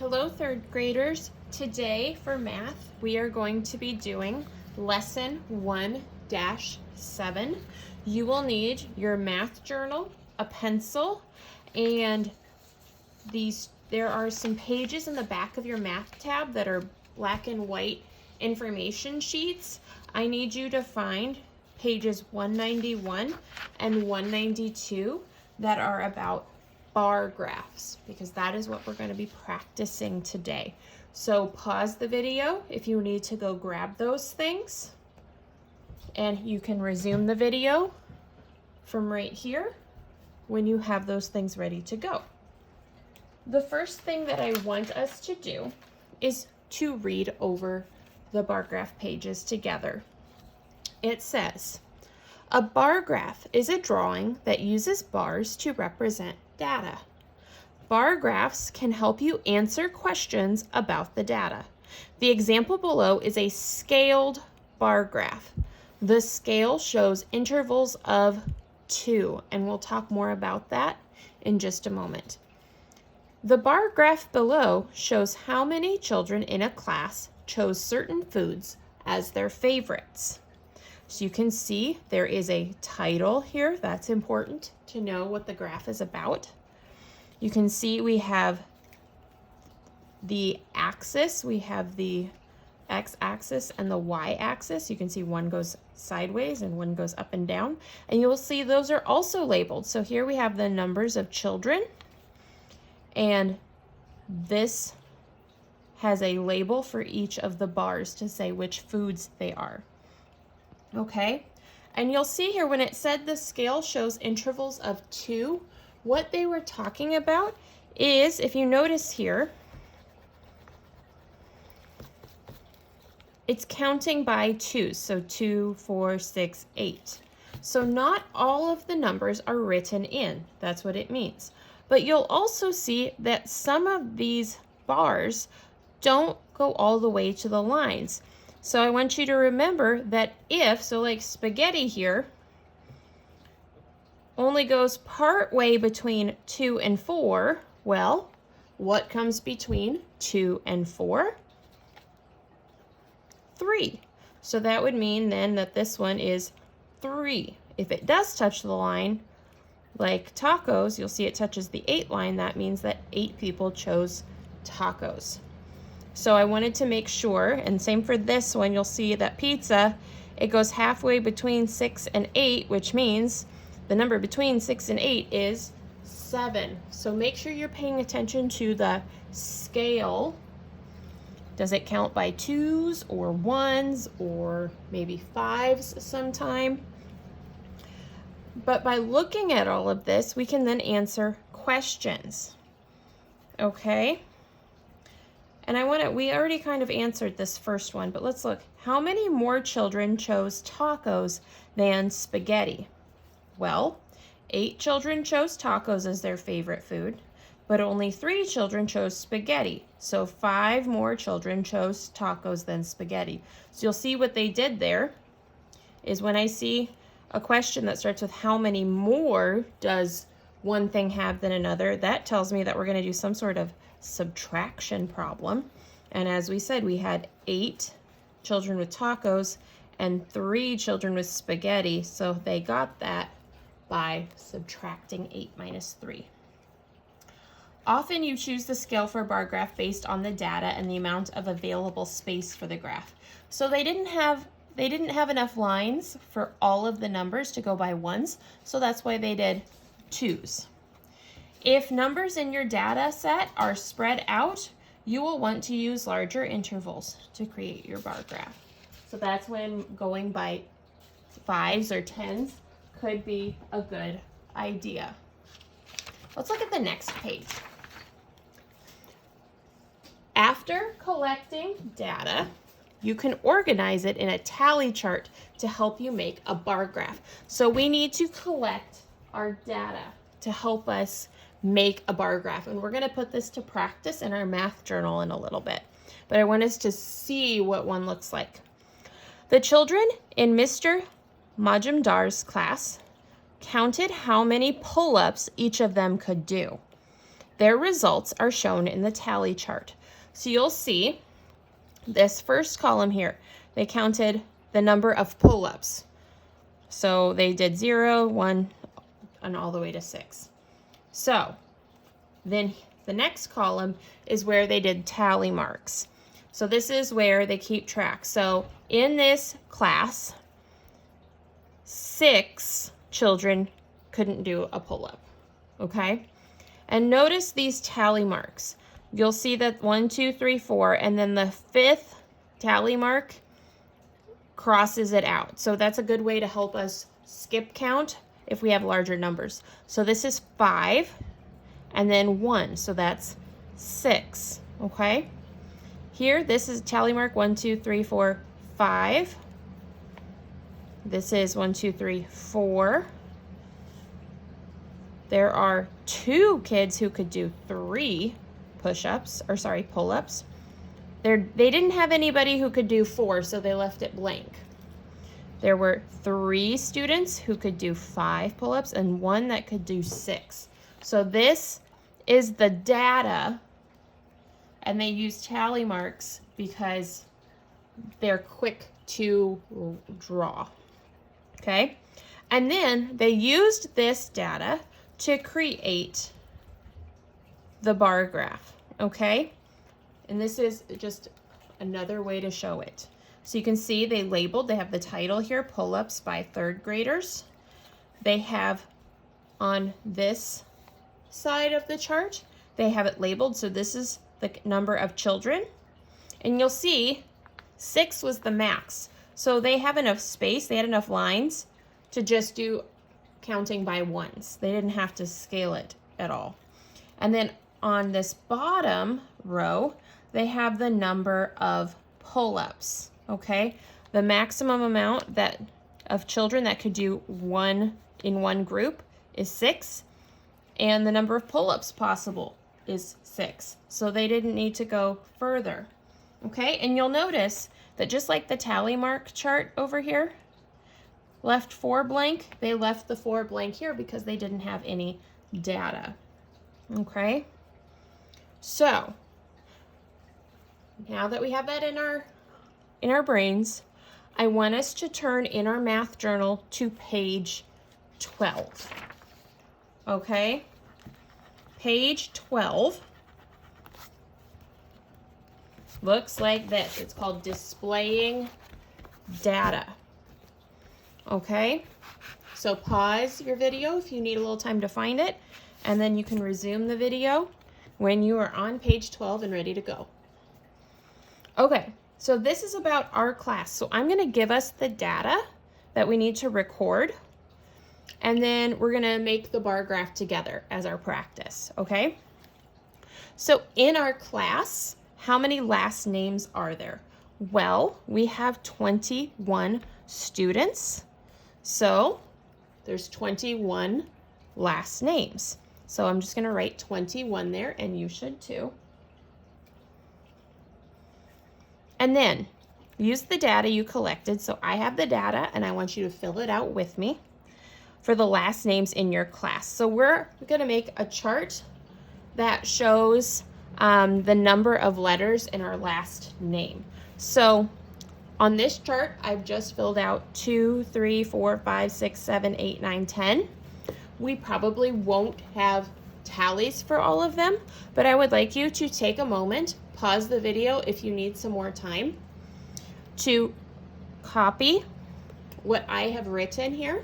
Hello, third graders. Today for math, we are going to be doing lesson 1-7. You will need your math journal, a pencil, and there are some pages in the back of your math tab that are black and white information sheets. I need you to find pages 191 and 192 that are about bar graphs, because that is what we're going to be practicing today. So pause the video if you need to go grab those things, and you can resume the video from right here when you have those things ready to go. The first thing that I want us to do is to read over the bar graph pages together. It says, a bar graph is a drawing that uses bars to represent data. Bar graphs can help you answer questions about the data. The example below is a scaled bar graph. The scale shows intervals of 2, and we'll talk more about that in just a moment. The bar graph below shows how many children in a class chose certain foods as their favorites. So you can see there is a title here. That's important to know what the graph is about. You can see we have the axis. We have the x-axis and the y-axis. You can see one goes sideways and one goes up and down. And you'll see those are also labeled. So here we have the numbers of children, and this has a label for each of the bars to say which foods they are. Okay, and you'll see here when it said the scale shows intervals of 2, what they were talking about is, if you notice here, it's counting by 2s, so 2, 4, 6, 8. So not all of the numbers are written in, that's what it means. But you'll also see that some of these bars don't go all the way to the lines. So I want you to remember that so like spaghetti here only goes part way between 2 and 4, well, what comes between 2 and 4? 3. So that would mean then that this one is 3. If it does touch the line, like tacos, you'll see it touches the 8 line. That means that 8 people chose tacos. So I wanted to make sure, and same for this one, you'll see that pizza, it goes halfway between 6 and 8, which means the number between 6 and 8 is 7. So make sure you're paying attention to the scale. Does it count by 2s or 1s or maybe 5s sometime? But by looking at all of this, we can then answer questions. Okay? And we already kind of answered this first one, but let's look. How many more children chose tacos than spaghetti? Well, 8 children chose tacos as their favorite food, but only 3 children chose spaghetti. So 5 more children chose tacos than spaghetti. So you'll see what they did there is when I see a question that starts with how many more does one thing have than another, that tells me that we're going to do some sort of subtraction problem. And as we said, we had 8 children with tacos and 3 children with spaghetti, so they got that by subtracting 8 minus 3. Often you choose the scale for a bar graph based on the data and the amount of available space for the graph. So they didn't have enough lines for all of the numbers to go by 1s, so that's why they did 2s. If numbers in your data set are spread out, you will want to use larger intervals to create your bar graph. So that's when going by 5s or 10s could be a good idea. Let's look at the next page. After collecting data, you can organize it in a tally chart to help you make a bar graph. So we need to collect our data to help us make a bar graph. And we're going to put this to practice in our math journal in a little bit. But I want us to see what one looks like. The children in Mr. Majumdar's class counted how many pull-ups each of them could do. their results are shown in the tally chart. So you'll see this first column here, they counted the number of pull-ups. So they did 0, 1, and all the way to 6. So then the next column is where they did tally marks. So this is where they keep track. So in this class, 6 children couldn't do a pull-up, okay? And notice these tally marks. You'll see that 1, 2, 3, 4, and then the 5th tally mark crosses it out. So that's a good way to help us skip count if we have larger numbers. So this is 5 and then 1, so that's 6, okay? Here, this is tally mark 1, 2, 3, 4, 5. This is 1, 2, 3, 4. There are 2 kids who could do 3 push-ups, or sorry, pull-ups. They didn't have anybody who could do 4, so they left it blank. There were 3 students who could do 5 pull-ups and 1 that could do 6. So this is the data, and they use tally marks because they're quick to draw, okay? And then they used this data to create the bar graph, okay? And this is just another way to show it. So you can see they labeled, they have the title here, pull-ups by 3rd graders. They have on this side of the chart, they have it labeled, so this is the number of children. And you'll see 6 was the max. So they have enough space, they had enough lines to just do counting by ones. They didn't have to scale it at all. And then on this bottom row, they have the number of pull-ups, okay? The maximum amount of children that could do 1 in one group is 6, and the number of pull-ups possible is 6. So they didn't need to go further, okay? And you'll notice that just like the tally mark chart over here, left 4 blank, they left the 4 blank here because they didn't have any data, okay? So now that we have that in our brains, I want us to turn in our math journal to page 12, okay? Page 12 looks like this. It's called displaying data, okay? So pause your video if you need a little time to find it, and then you can resume the video when you are on page 12 and ready to go. Okay, so this is about our class. So I'm gonna give us the data that we need to record, and then we're gonna make the bar graph together as our practice, okay? So in our class, how many last names are there? Well, we have 21 students, so there's 21 last names. So I'm just gonna write 21 there, and you should too. And then use the data you collected. So I have the data, and I want you to fill it out with me for the last names in your class. So we're gonna make a chart that shows the number of letters in our last name. So on this chart, I've just filled out 2, 3, 4, 5, 6, 7, 8, 9, 10. We probably won't have tallies for all of them, but I would like you to take a moment, pause the video if you need some more time, to copy what I have written here,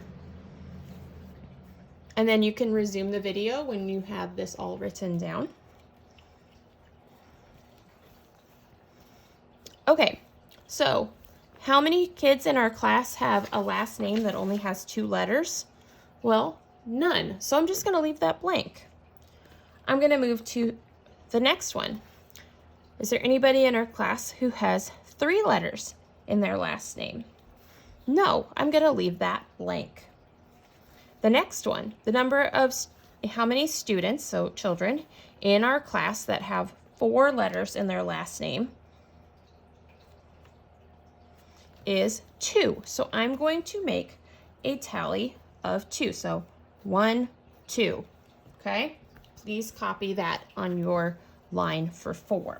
and then you can resume the video when you have this all written down. Okay, so how many kids in our class have a last name that only has 2 letters? Well, none. So I'm just going to leave that blank. I'm going to move to the next one. Is there anybody in our class who has 3 letters in their last name? No, I'm going to leave that blank. The next one, the number of how many students, so children, in our class that have 4 letters in their last name is 2. So I'm going to make a tally of 2. So 1, 2, okay? please copy that on your line for 4.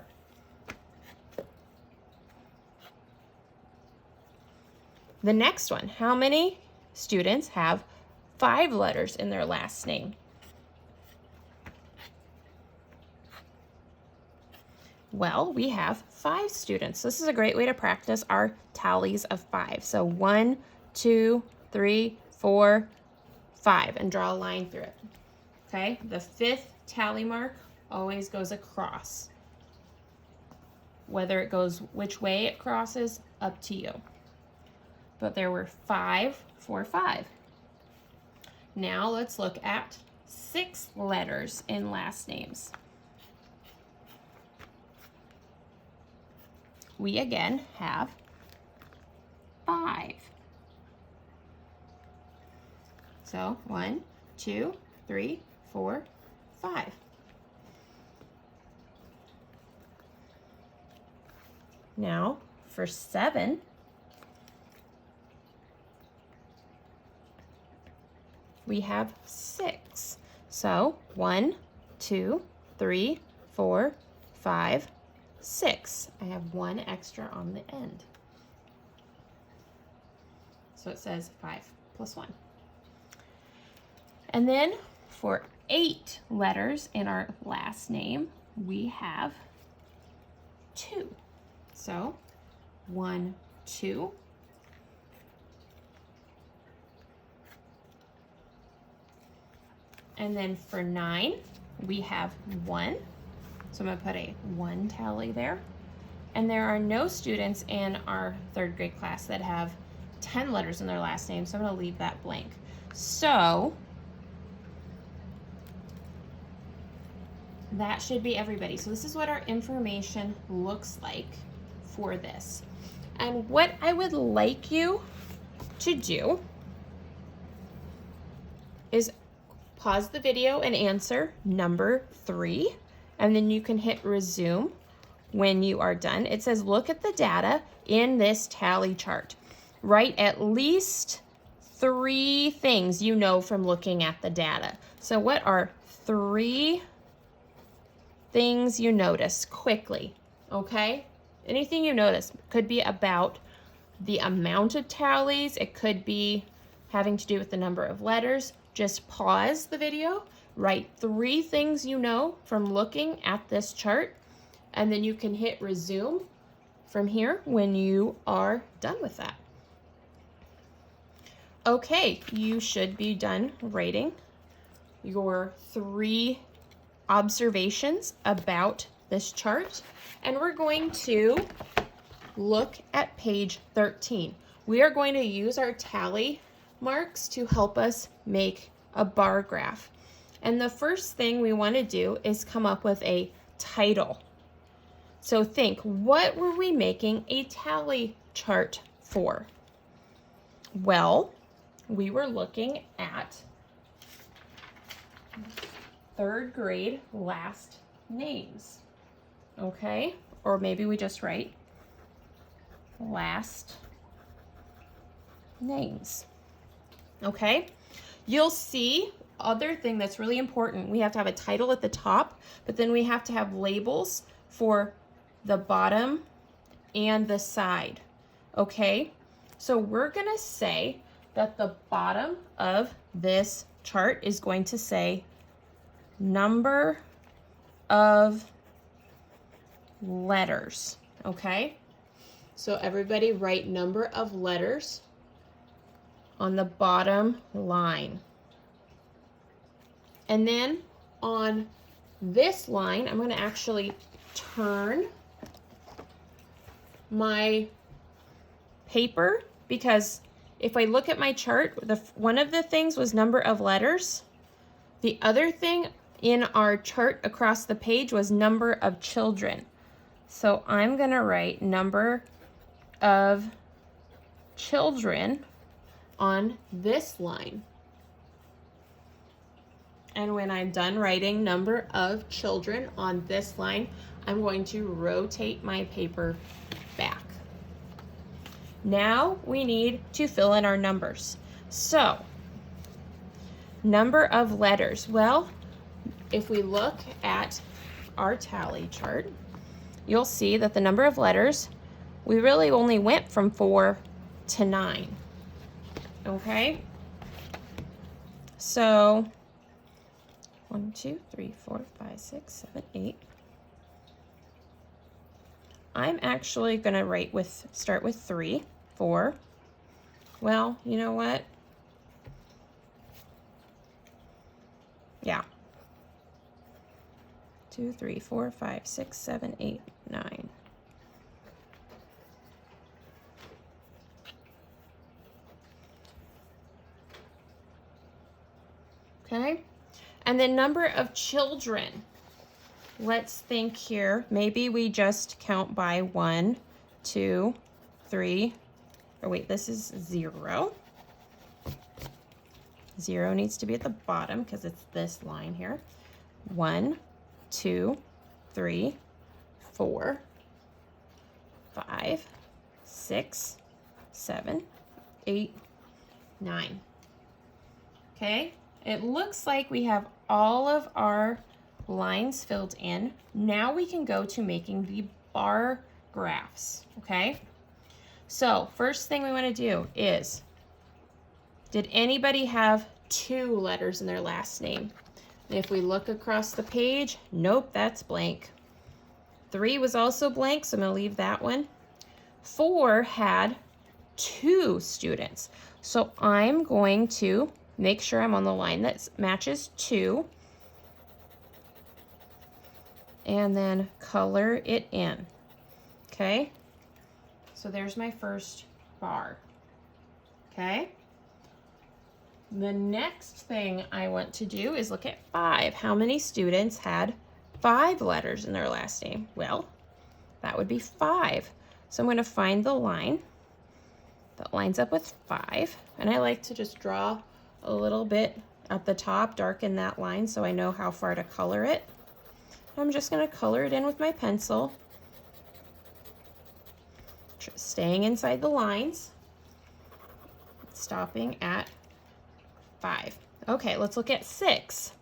The next one, how many students have 5 letters in their last name? Well, we have 5 students. This is a great way to practice our tallies of 5. So 1, 2, 3, 4, 5, and draw a line through it. Okay, the 5th tally mark always goes across. Whether it goes which way it crosses, up to you. But there were 5 for 5. Now let's look at 6 letters in last names. We again have 5. So 1, 2, 3, 4, 5. Now for 7, we have 6. So 1, 2, 3, 4, 5, 6. I have 1 extra on the end. So it says 5 plus 1. And then for 8 letters in our last name, we have 2. So 1, 2. And then for 9, we have 1. So I'm going to put a 1 tally there. And there are no students in our 3rd grade class that have 10 letters in their last name, so I'm going to leave that blank. So that should be everybody. So this is what our information looks like for this. And what I would like you to do is pause the video and answer number 3, and then you can hit resume when you are done. It says look at the data in this tally chart. Write at least 3 things you know from looking at the data. So what are 3 things you noticed quickly? Okay? Anything you notice. Could be about the amount of tallies. It could be having to do with the number of letters. Just pause the video, write 3 things you know from looking at this chart, and then you can hit resume from here when you are done with that. Okay, you should be done writing your 3 observations about this chart, and we're going to look at page 13. We are going to use our tally marks to help us make a bar graph. And the first thing we want to do is come up with a title. So think, what were we making a tally chart for? Well, we were looking at 3rd grade last names, okay? Or maybe we just write last names. Okay, you'll see other thing that's really important. We have to have a title at the top, but then we have to have labels for the bottom and the side. Okay, so we're gonna say that the bottom of this chart is going to say number of letters. Okay, so everybody write number of letters on the bottom line. And then on this line, I'm going to actually turn my paper, because if I look at my chart, one of the things was number of letters. The other thing in our chart across the page was number of children. So I'm going to write number of children on this line. And when I'm done writing number of children on this line, I'm going to rotate my paper back. Now we need to fill in our numbers. So, number of letters. Well, if we look at our tally chart, you'll see that the number of letters, we really only went from 4 to 9. Okay? So 1, 2, 3, 4, 5, 6, 7, 8. I'm actually going to start with 3, 4. Well, you know what? Yeah. 2, 3, 4, 5, 6, 7, 8, 9. Okay? And the number of children. Let's think here. Maybe we just count by 1, 2, 3. Or wait, this is 0. 0 needs to be at the bottom because it's this line here. 1, 2, 3, 4, 5, 6, 7, 8, 9. Okay, it looks like we have all of our lines filled in. Now we can go to making the bar graphs, okay? So first thing we want to do is, did anybody have 2 letters in their last name? And if we look across the page, nope, that's blank. 3 was also blank, so I'm going to leave that one. 4 had 2 students. So I'm going to make sure I'm on the line that matches 2. And then color it in. Okay? So there's my first bar. Okay? The next thing I want to do is look at 5. How many students had 5 letters in their last name? Well, that would be 5. So I'm going to find the line that lines up with 5. And I like to just draw a little bit at the top, darken that line so I know how far to color it. I'm just going to color it in with my pencil, staying inside the lines, stopping at 5. Okay, let's look at 6.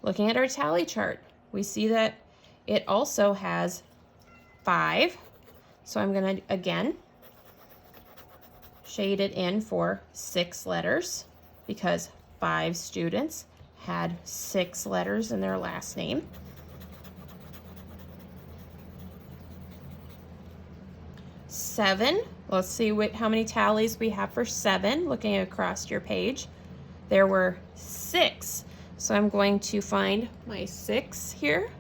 Looking at our tally chart, we see that it also has 5. So I'm going to, again, shade it in for 6 letters because 5 students had 6 letters in their last name. 7, let's see how many tallies we have for 7. Looking across your page, there were 6. So I'm going to find my 6 here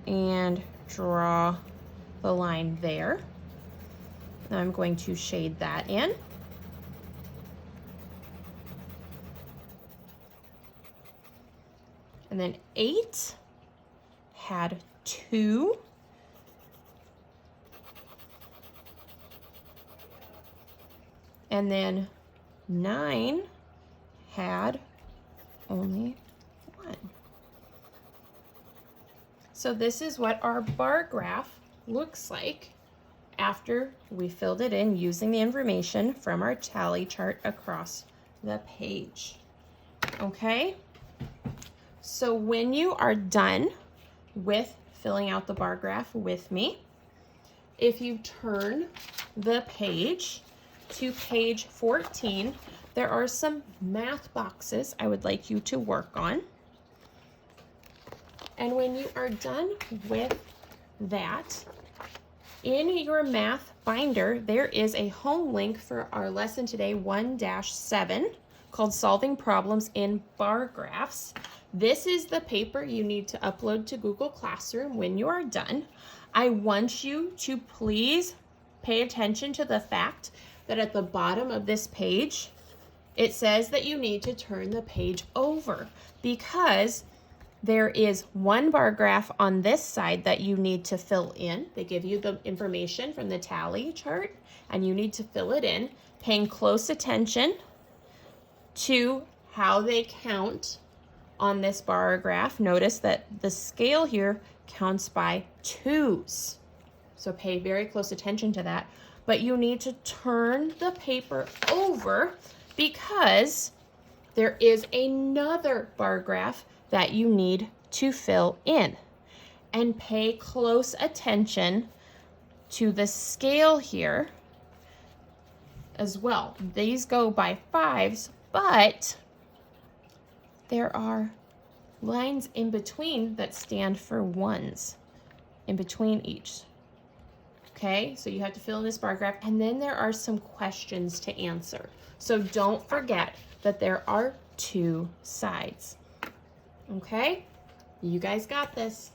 and draw the line there. Now I'm going to shade that in. And then 8 had 2. And then 9 had only 1. So this is what our bar graph looks like after we filled it in using the information from our tally chart across the page. Okay? So when you are done with filling out the bar graph with me, if you turn the page to page 14, there are some math boxes I would like you to work on. And when you are done with that, in your math binder, there is a home link for our lesson today 1-7 called Solving Problems in Bar Graphs. This is the paper you need to upload to Google Classroom when you are done. I want you to please pay attention to the fact that at the bottom of this page, it says that you need to turn the page over because there is one bar graph on this side that you need to fill in. They give you the information from the tally chart and you need to fill it in, paying close attention to how they count on this bar graph. Notice that the scale here counts by 2s. So pay very close attention to that. But you need to turn the paper over because there is another bar graph that you need to fill in. And pay close attention to the scale here as well. These go by 5s, but there are lines in between that stand for 1s in between each. Okay, so you have to fill in this bar graph, and then there are some questions to answer. So don't forget that there are 2 sides. Okay, you guys got this.